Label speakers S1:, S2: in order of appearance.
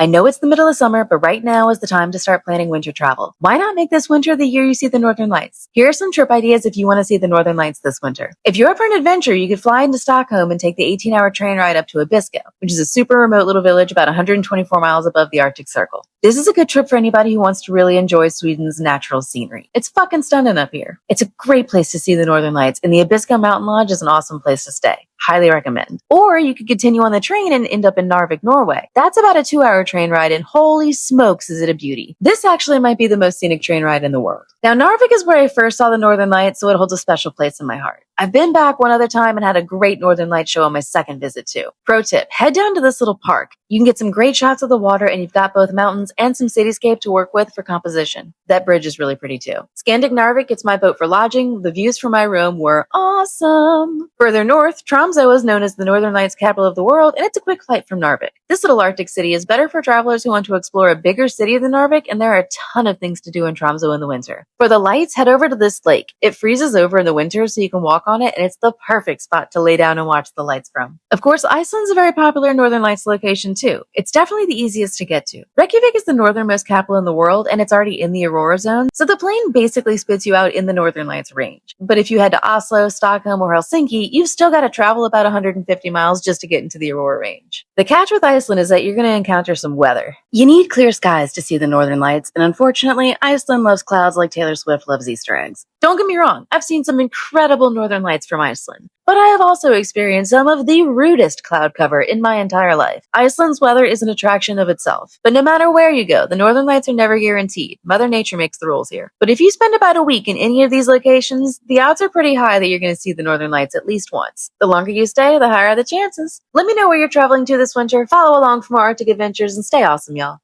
S1: I know it's the middle of summer, but right now is the time to start planning winter travel. Why not make this winter the year you see the Northern Lights? Here are some trip ideas if you want to see the Northern Lights this winter. If you're up for an adventure, you could fly into Stockholm and take the 18-hour train ride up to Abisko, which is a super remote little village about 124 miles above the Arctic Circle. This is a good trip for anybody who wants to really enjoy Sweden's natural scenery. It's fucking stunning up here. It's a great place to see the Northern Lights, and the Abisko Mountain Lodge is an awesome place to stay. Highly recommend. Or you could continue on the train and end up in Narvik, Norway. That's about a 2-hour train ride, and holy smokes is it a beauty. This actually might be the most scenic train ride in the world. Now, Narvik is where I first saw the Northern Lights, so it holds a special place in my heart. I've been back one other time and had a great Northern Light show on my second visit too. Pro tip, head down to this little park. You can get some great shots of the water, and you've got both mountains and some cityscape to work with for composition. That bridge is really pretty too. Scandic Narvik gets my boat for lodging. The views from my room were awesome. Further north, Tromsø is known as the Northern Lights capital of the world, and it's a quick flight from Narvik. This little Arctic city is better for travelers who want to explore a bigger city than Narvik, and there are a ton of things to do in Tromsø in the winter. For the lights, head over to this lake. It freezes over in the winter, so you can walk on it, and it's the perfect spot to lay down and watch the lights from. Of course, Iceland's a very popular Northern Lights location too. It's definitely the easiest to get to. Reykjavik is the northernmost capital in the world, and it's already in the Aurora zone, so the plane basically spits you out in the Northern Lights range. But if you head to Oslo, Stockholm, or Helsinki, you've still got to travel about 150 miles just to get into the Aurora range. The catch with Iceland is that you're going to encounter some weather. You need clear skies to see the Northern Lights, and unfortunately, Iceland loves clouds like Taylor Swift loves Easter eggs. Don't get me wrong, I've seen some incredible Northern Lights from Iceland, but I have also experienced some of the rudest cloud cover in my entire life. Iceland's weather is an attraction of itself, but no matter where you go, the Northern Lights are never guaranteed. Mother Nature makes the rules here. But if you spend about a week in any of these locations, the odds are pretty high that you're going to see the Northern Lights at least once. The longer you stay, the higher the chances. Let me know where you're traveling to this winter, follow along for more Arctic adventures, and stay awesome, y'all.